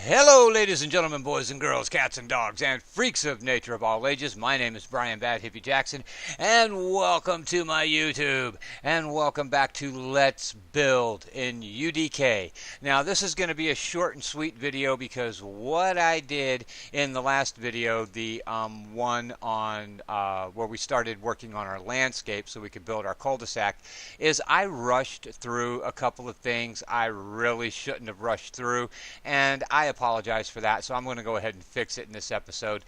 Hello, ladies and gentlemen, boys and girls, cats and dogs, and freaks of nature of all ages. My name is Brian Bad Hippie Jackson, and welcome to my YouTube, and welcome back to Let's Build in UDK. Now, this is going to be a short and sweet video because what I did in the last video, the one on where we started working on our landscape so we could build our cul-de-sac, is I rushed through a couple of things I really shouldn't have rushed through, and I apologize for that, so I'm going to go ahead and fix it in this episode.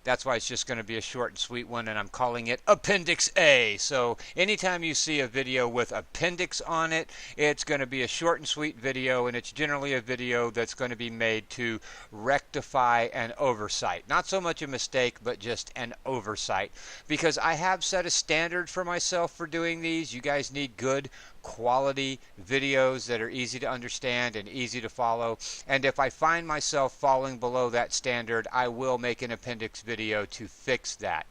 That's why it's just going to be a short and sweet one, and I'm calling it Appendix A. So anytime you see a video with Appendix on it, it's going to be a short and sweet video, and it's generally a video that's going to be made to rectify an oversight. Not so much a mistake, but just an oversight. Because I have set a standard for myself for doing these. You guys need good quality videos that are easy to understand and easy to follow, and if I find myself falling below that standard, I will make an appendix video to fix that.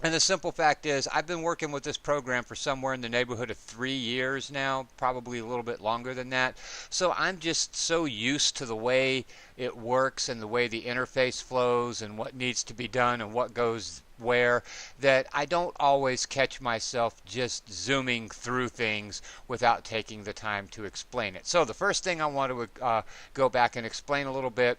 And the simple fact is, I've been working with this program for somewhere in the neighborhood of 3 years now, probably a little bit longer than that. So I'm just so used to the way it works and the way the interface flows and what needs to be done and what goes where, that I don't always catch myself just zooming through things without taking the time to explain it. So the first thing I want to go back and explain a little bit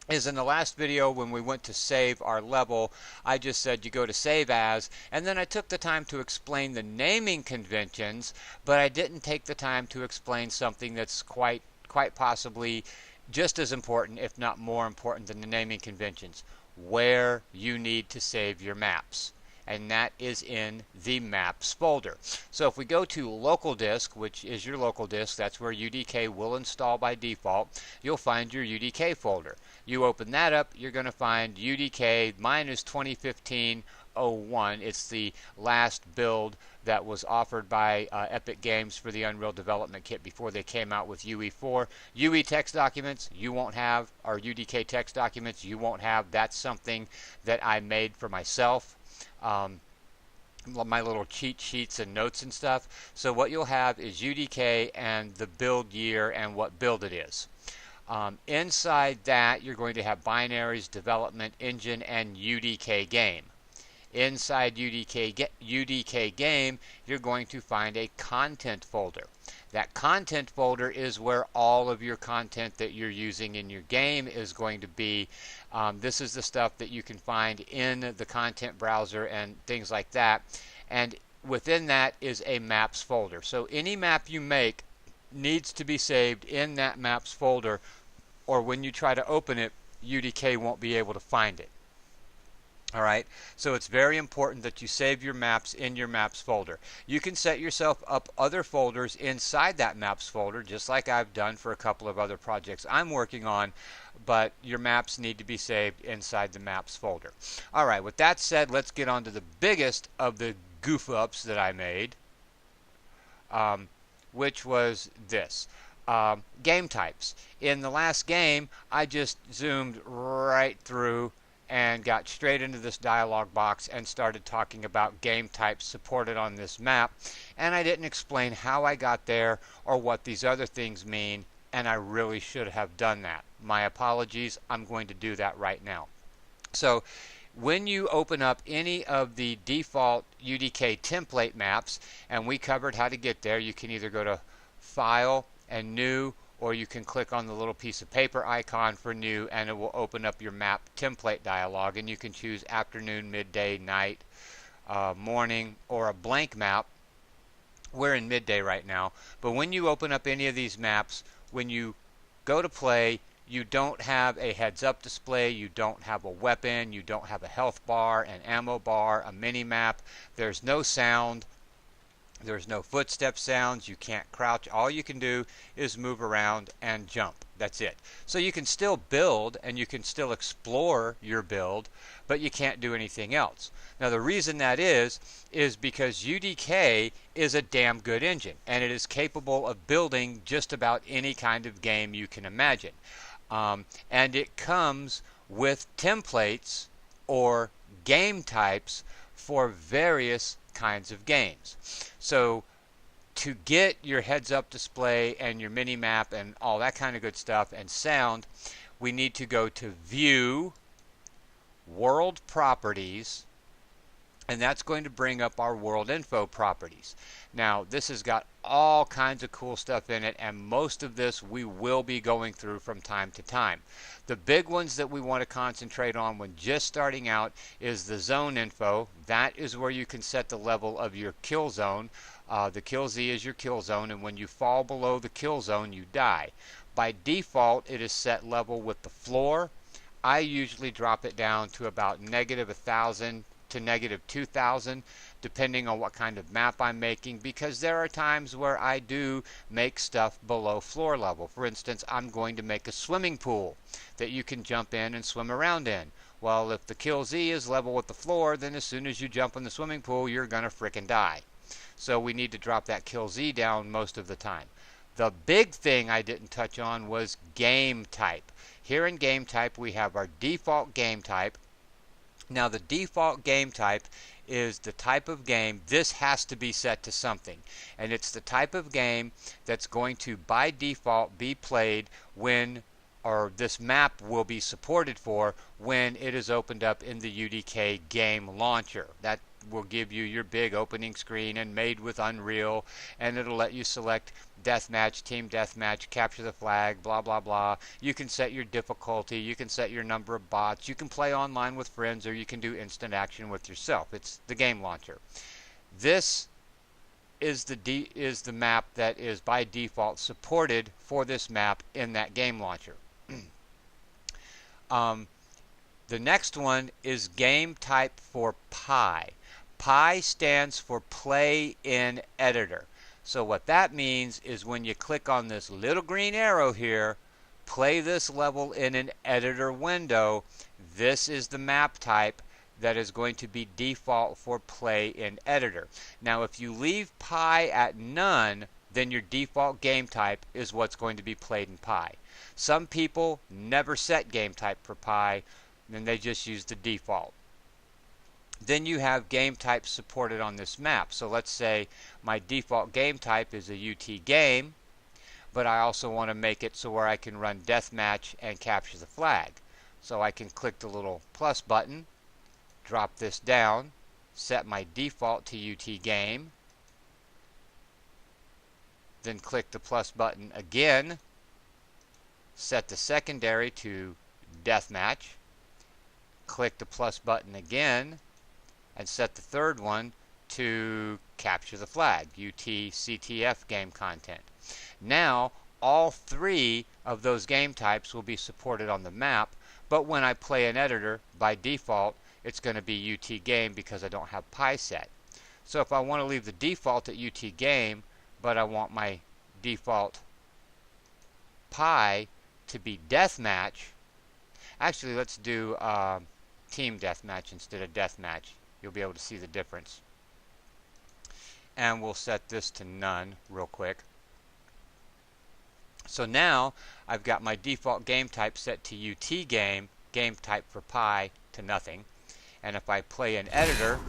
is in the last video when we went to save our level, I just said you go to save as, and then I took the time to explain the naming conventions, but I didn't take the time to explain something that's quite possibly just as important, if not more important than the naming conventions: where you need to save your maps. And that is in the maps folder. So if we go to local disk, which is your local disk, that's where UDK will install by default, you'll find your UDK folder. You open that up, you're going to find UDK. Mine is 2015-01. It's the last build that was offered by Epic Games for the Unreal Development Kit before they came out with UE4. UE text documents you won't have, or UDK text documents you won't have. That's something that I made for myself. My little cheat sheets and notes and stuff. So what you'll have is UDK and the build year and what build it is. Inside that, you're going to have binaries, development, engine, and UDK game. Inside UDK game, you're going to find a content folder. That content folder is where all of your content that you're using in your game is going to be. This is the stuff that you can find in the content browser and things like that. And within that is a maps folder. So any map you make needs to be saved in that maps folder, or when you try to open it, UDK won't be able to find it. Alright, so it's very important that you save your maps in your maps folder. You can set yourself up other folders inside that maps folder, just like I've done for a couple of other projects I'm working on, but your maps need to be saved inside the maps folder. Alright, with that said, let's get on to the biggest of the goof-ups that I made, which was this. Game types. In the last game, I just zoomed right through and got straight into this dialog box and started talking about game types supported on this map, and I didn't explain how I got there or what these other things mean, and I really should have done that. My apologies. I'm going to do that right now. So when you open up any of the default UDK template maps, and we covered how to get there, you can either go to File and New, or you can click on the little piece of paper icon for New, and it will open up your map template dialog, and you can choose afternoon, midday, night, morning, or a blank map. We're in midday right now, but when you open up any of these maps, when you go to play, you don't have a heads-up display, you don't have a weapon, you don't have a health bar, an ammo bar, a mini-map. There's no sound. There's no footstep sounds. You can't crouch. All you can do is move around and jump. That's it. So you can still build and you can still explore your build, but you can't do anything else. Now the reason that is because UDK is a damn good engine, and it is capable of building just about any kind of game you can imagine. And it comes with templates or game types for various kinds of games. So to get your heads-up display and your mini-map and all that kind of good stuff and sound, we need to go to View, World Properties, and that's going to bring up our World Info properties. Now, this has got all kinds of cool stuff in it, and most of this we will be going through from time to time. The big ones that we want to concentrate on when just starting out is the zone info. That is where you can set the level of your kill zone. The kill Z is your kill zone, and when you fall below the kill zone, you die. By default, it is set level with the floor. I usually drop it down to about -1,000 to -2,000, depending on what kind of map I'm making, because there are times where I do make stuff below floor level. For instance, I'm going to make a swimming pool that you can jump in and swim around in. Well, if the kill Z is level with the floor, then as soon as you jump in the swimming pool, you're gonna frickin' die. So we need to drop that kill Z down most of the time. The big thing I didn't touch on was game type. Here in game type, we have our default game type. Now, the default game type is the type of game. This has to be set to something, and it's the type of game that's going to by default be played when, or this map will be supported for when it is opened up in the UDK game launcher. That will give you your big opening screen and made with Unreal, and it'll let you select deathmatch, team deathmatch, capture the flag, blah blah blah. You can set your difficulty, you can set your number of bots, you can play online with friends, or you can do instant action with yourself. It's the game launcher. This is the map that is by default supported for this map in that game launcher. The next one is game type for Pi. Pi stands for Play in Editor. So what that means is when you click on this little green arrow here, play this level in an editor window, this is the map type that is going to be default for Play in Editor. Now, if you leave Pi at none, then your default game type is what's going to be played in Pi. Some people never set game type for Pi, and they just use the default. Then you have game types supported on this map. So let's say my default game type is a UT game, but I also want to make it so where I can run deathmatch and capture the flag. So I can click the little plus button, drop this down, set my default to UT game, then click the plus button again, set the secondary to deathmatch, click the plus button again, and set the third one to capture the flag, UT CTF game content. Now, all three of those game types will be supported on the map, but when I play an editor, by default, it's going to be UT game because I don't have Pi set. So if I want to leave the default at UT game, but I want my default Pi to be deathmatch, actually let's do team deathmatch instead of deathmatch. You'll be able to see the difference. And we'll set this to none real quick. So now I've got my default game type set to UT game, game type for Pi to nothing. And if I play an editor,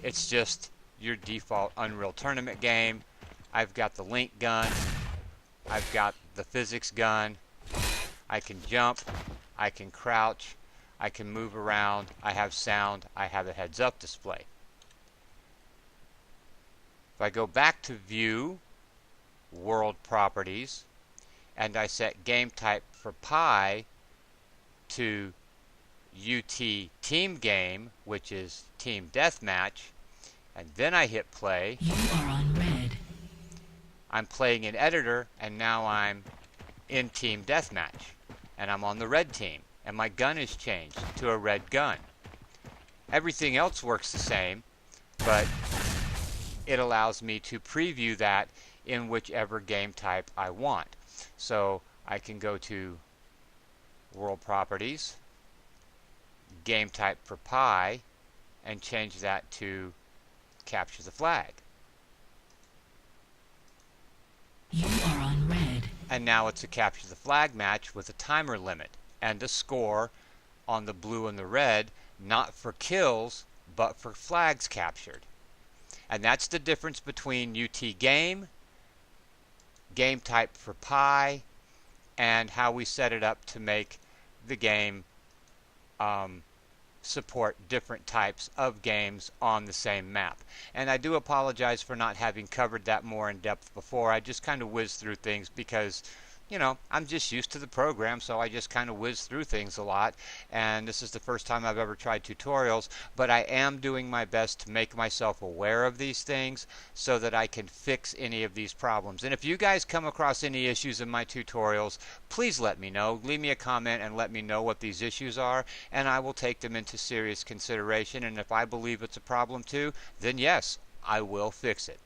it's just your default Unreal Tournament game. I've got the link gun, I've got the physics gun, I can jump, I can crouch, I can move around, I have sound, I have a heads-up display. If I go back to View, World Properties, and I set game type for Pi to UT Team Game, which is Team Deathmatch, and then I hit play, you are on red. I'm playing in editor, and now I'm in Team Deathmatch, and I'm on the red team. And my gun is changed to a red gun. Everything else works the same, but it allows me to preview that in whichever game type I want. So I can go to World Properties, Game Type for Pi, and change that to Capture the Flag. You are on red. And now it's a Capture the Flag match with a timer limit and a score on the blue and the red, not for kills, but for flags captured. And that's the difference between UT game, game type for pi, and how we set it up to make the game support different types of games on the same map. And I do apologize for not having covered that more in depth before. I just kind of whizzed through things because, you know, I'm just used to the program, so I just kind of whiz through things a lot. And this is the first time I've ever tried tutorials, but I am doing my best to make myself aware of these things so that I can fix any of these problems. And if you guys come across any issues in my tutorials, please let me know. Leave me a comment and let me know what these issues are, and I will take them into serious consideration. And if I believe it's a problem too, then yes, I will fix it.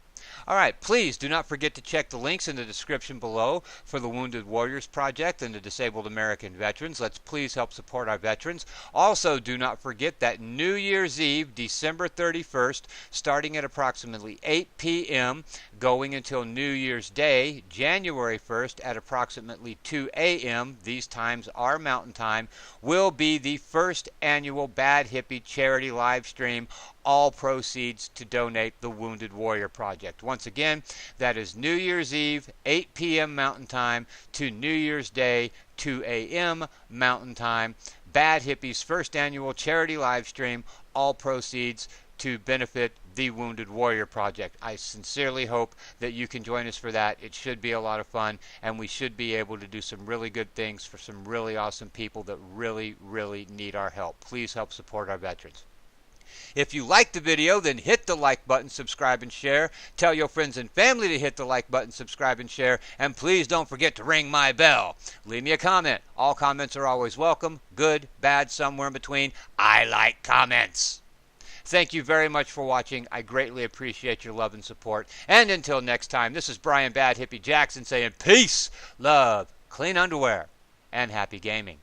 Alright, please do not forget to check the links in the description below for the Wounded Warriors Project and the Disabled American Veterans. Let's please help support our veterans. Also, do not forget that New Year's Eve, December 31st, starting at approximately 8 p.m., going until New Year's Day, January 1st, at approximately 2 a.m., these times are Mountain Time, will be the first annual Bad Hippie charity live stream, all proceeds to donate the Wounded Warrior Project. Once again, that is New Year's Eve, 8 p.m. Mountain Time to New Year's Day, 2 a.m. Mountain Time. Bad Hippie's first annual charity live stream, all proceeds to benefit the Wounded Warrior Project. I sincerely hope that you can join us for that. It should be a lot of fun, and we should be able to do some really good things for some really awesome people that really, really need our help. Please help support our veterans. If you liked the video, then hit the like button, subscribe, and share. Tell your friends and family to hit the like button, subscribe, and share. And please don't forget to ring my bell. Leave me a comment. All comments are always welcome. Good, bad, somewhere in between. I like comments. Thank you very much for watching. I greatly appreciate your love and support. And until next time, this is Brian Bad Hippie Jackson saying peace, love, clean underwear, and happy gaming.